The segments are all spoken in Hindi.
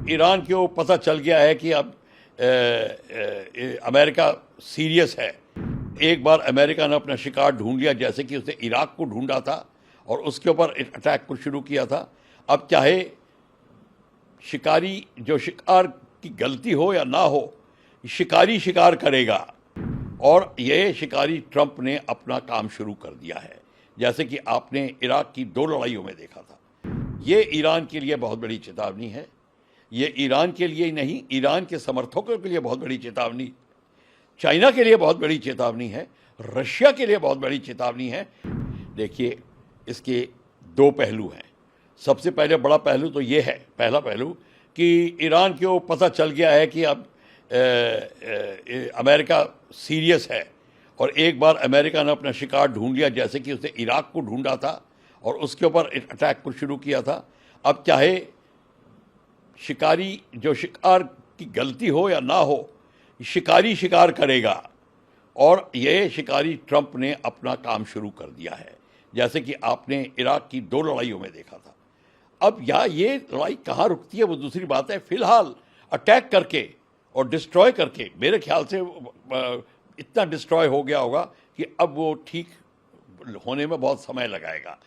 ईरान को पता चल गया है कि अब अमेरिका सीरियस है। एक बार अमेरिका ने अपना शिकार ढूंढ लिया, जैसे कि उसने इराक को ढूंढा था और उसके ऊपर अटैक को शुरू किया था। अब चाहे शिकारी जो शिकार की गलती हो या ना हो, शिकारी शिकार करेगा। और ये शिकारी ट्रंप ने अपना काम शुरू कर दिया है, जैसे कि आपने इराक की 2 लड़ाइयों में देखा था। ये ईरान के लिए बहुत बड़ी चेतावनी है। ये ईरान के लिए ही नहीं, ईरान के समर्थकों के लिए बहुत बड़ी चेतावनी, चाइना के लिए बहुत बड़ी चेतावनी है, रशिया के लिए बहुत बड़ी चेतावनी है। देखिए, इसके 2 पहलू हैं। सबसे पहले बड़ा पहलू तो ये है, पहला पहलू कि ईरान को पता चल गया है कि अब अमेरिका सीरियस है। और एक बार अमेरिका ने अपना शिकार ढूंढ लिया, जैसे कि उसने इराक को ढूंढा था और उसके ऊपर अटैक को शुरू किया था। अब चाहे शिकारी जो शिकार की गलती हो या ना हो, शिकारी शिकार करेगा। और ये शिकारी ट्रंप ने अपना काम शुरू कर दिया है, जैसे कि आपने इराक की 2 लड़ाइयों में देखा था। अब ये लड़ाई कहाँ रुकती है वो दूसरी बात है। फिलहाल अटैक करके और डिस्ट्रॉय करके मेरे ख्याल से इतना डिस्ट्रॉय हो गया होगा कि अब वो ठीक होने में बहुत समय लगाएगा।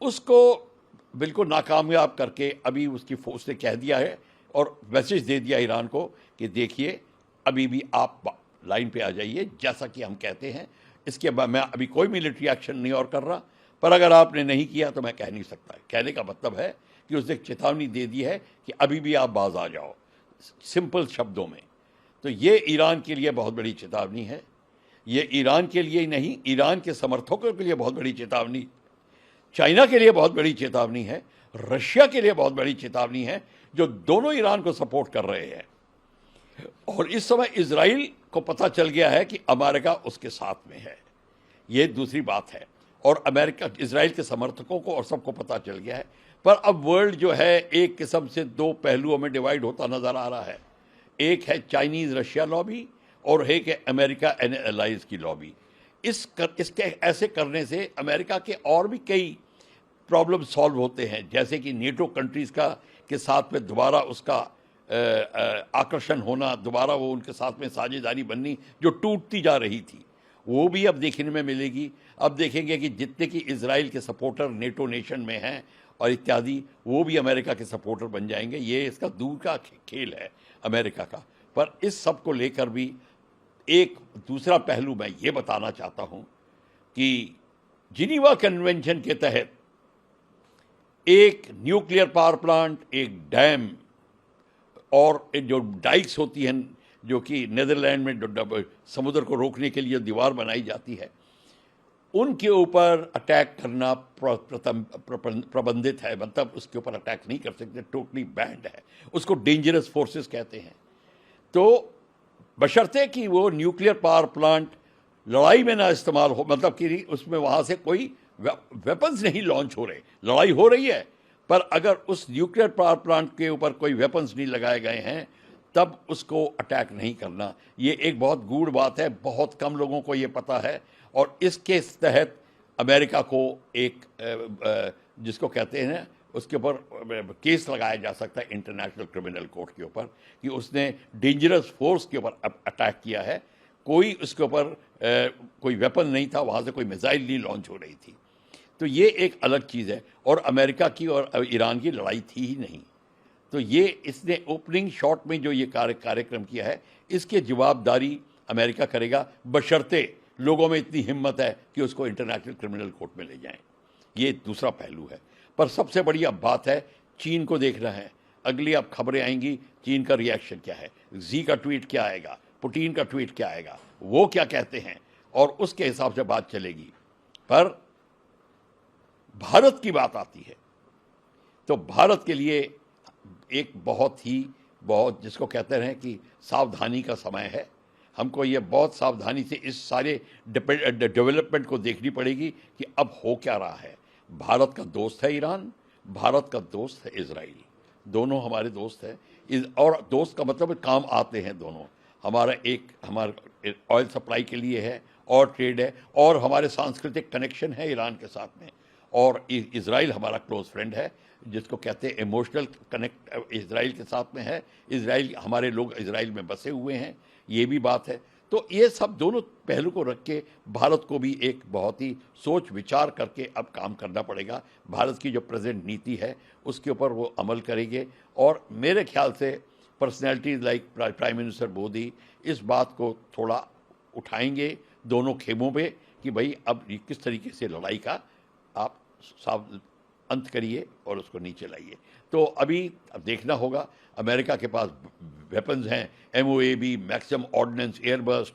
उसको बिल्कुल नाकामयाब करके अभी उसकी फोर्स ने कह दिया है और मैसेज दे दिया ईरान को कि देखिए, अभी भी आप लाइन पे आ जाइए, जैसा कि हम कहते हैं। इसके बाद मैं अभी कोई मिलिट्री एक्शन नहीं और कर रहा, पर अगर आपने नहीं किया तो मैं कह नहीं सकता। कहने का मतलब है कि उसने चेतावनी दे दी है कि अभी भी आप बाज आ जाओ, सिंपल शब्दों में। तो ये ईरान के लिए बहुत बड़ी चेतावनी है। ये ईरान के लिए ही नहीं, ईरान के समर्थकों के लिए बहुत बड़ी चेतावनी, चाइना के लिए बहुत बड़ी चेतावनी है, रशिया के लिए बहुत बड़ी चेतावनी है, जो दोनों ईरान को सपोर्ट कर रहे हैं। और इस समय इजराइल को पता चल गया है कि अमेरिका उसके साथ में है। ये दूसरी बात है। और अमेरिका, इजराइल के समर्थकों को और सबको पता चल गया है। पर अब वर्ल्ड जो है एक किस्म से 2 पहलुओं में डिवाइड होता नजर आ रहा है। एक है चाइनीज रशिया लॉबी और एक है अमेरिका एंड एलाइज की लॉबी। इसके ऐसे करने से अमेरिका के और भी कई प्रॉब्लम सॉल्व होते हैं, जैसे कि नेटो कंट्रीज़ के साथ में दोबारा उसका आकर्षण होना, दोबारा वो उनके साथ में साझेदारी बननी जो टूटती जा रही थी, वो भी अब देखने में मिलेगी। अब देखेंगे कि जितने कि इजराइल के सपोर्टर नेटो नेशन में हैं और इत्यादि, वो भी अमेरिका के सपोर्टर बन जाएंगे। ये इसका दूर का खेल है अमेरिका का। पर इस सब को लेकर भी एक दूसरा पहलू मैं ये बताना चाहता हूँ कि जिनीवा कन्वेंशन के तहत एक न्यूक्लियर पावर प्लांट, एक डैम और जो डाइक्स होती हैं, जो कि नीदरलैंड में समुद्र को रोकने के लिए दीवार बनाई जाती है, उनके ऊपर अटैक करना प्रबंधित है। मतलब उसके ऊपर अटैक नहीं कर सकते, टोटली बैंड है। उसको डेंजरस फोर्सेस कहते हैं। तो बशर्ते कि वो न्यूक्लियर पावर प्लांट लड़ाई में ना इस्तेमाल हो, मतलब कि उसमें वहाँ से कोई वेपन्स नहीं लॉन्च हो रहे। लड़ाई हो रही है, पर अगर उस न्यूक्लियर पावर प्लांट के ऊपर कोई वेपन्स नहीं लगाए गए हैं, तब उसको अटैक नहीं करना। ये एक बहुत गूढ़ बात है, बहुत कम लोगों को ये पता है। और इसके तहत अमेरिका को एक जिसको कहते हैं उसके ऊपर केस लगाया जा सकता है इंटरनेशनल क्रिमिनल कोर्ट के ऊपर कि उसने डेंजरस फोर्स के ऊपर अटैक किया है। कोई उसके ऊपर कोई वेपन नहीं था, वहाँ से कोई मिसाइल नहीं लॉन्च हो रही थी। तो ये एक अलग चीज़ है। और अमेरिका की और ईरान की लड़ाई थी ही नहीं। तो ये इसने ओपनिंग शॉट में जो ये कार्यक्रम किया है, इसकी जवाबदारी अमेरिका करेगा, बशर्ते लोगों में इतनी हिम्मत है कि उसको इंटरनेशनल क्रिमिनल कोर्ट में ले जाएं। ये दूसरा पहलू है। पर सबसे बड़ी अब बात है, चीन को देखना है। अगली अब खबरें आएंगी, चीन का रिएक्शन क्या है, जी का ट्वीट क्या आएगा, पुतिन का ट्वीट क्या आएगा, वो क्या कहते हैं, और उसके हिसाब से बात चलेगी। पर भारत की बात आती है तो भारत के लिए एक बहुत जिसको कहते हैं कि सावधानी का समय है। हमको ये बहुत सावधानी से इस सारे डेवलपमेंट को देखनी पड़ेगी कि अब हो क्या रहा है। भारत का दोस्त है ईरान, भारत का दोस्त है इजराइल, दोनों हमारे दोस्त हैं। और दोस्त का मतलब काम आते हैं दोनों। हमारा ऑयल सप्लाई के लिए है और ट्रेड है, और हमारे सांस्कृतिक कनेक्शन है ईरान के साथ में। और इजराइल हमारा क्लोज फ्रेंड है। जिसको कहते हैं इमोशनल कनेक्ट इजराइल के साथ में है। इजराइल, हमारे लोग इजराइल में बसे हुए हैं, ये भी बात है। तो ये सब दोनों पहलू को रख के भारत को भी एक बहुत ही सोच विचार करके अब काम करना पड़ेगा। भारत की जो प्रेजेंट नीति है उसके ऊपर वो अमल करेंगे, और मेरे ख्याल से personalities like prime minister Modi इस बात को थोड़ा उठाएंगे दोनों खेमों पे कि भाई अब किस तरीके से लड़ाई का आप साव अंत करिए और उसको नीचे लाइए। तो अभी अब देखना होगा। अमेरिका के पास वेपन्स हैं, MOAB, maximum ordnance, airburst,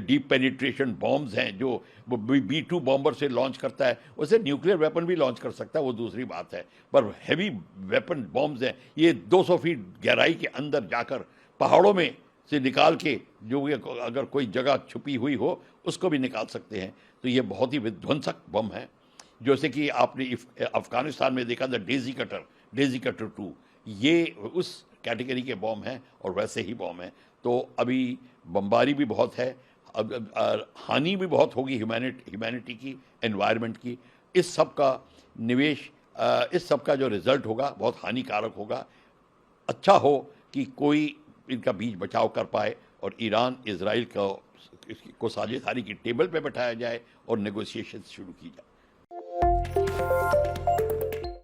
deep penetration bombs हैं जो B-2 बॉम्बर से लॉन्च करता है। उसे न्यूक्लियर वेपन भी लॉन्च कर सकता है, वो दूसरी बात है, पर हैवी वेपन बॉम्ब्स हैं, ये 200 फीट गहराई के अंदर जाकर पहाड़ों में से निकाल के, जो अगर कोई जगह छुपी हुई हो उसको भी निकाल सकते हैं। तो ये बहुत ही विध्वंसक बम है, जैसे कि आपने अफगानिस्तान में देखा था डेजी कटर 2, ये उस कैटेगरी के बॉम्ब हैं और वैसे ही बॉम्ब हैं। तो अभी बमबारी भी बहुत है, अब हानि भी बहुत होगी ह्यूमैनिटी की, एनवायरनमेंट की। इस सब का निवेश, इस सब का जो रिजल्ट होगा बहुत हानिकारक होगा। अच्छा हो कि कोई इनका बीच बचाव कर पाए और ईरान इजराइल को साझेदारी की टेबल पे बैठाया जाए और नेगोशिएशन शुरू की जाए।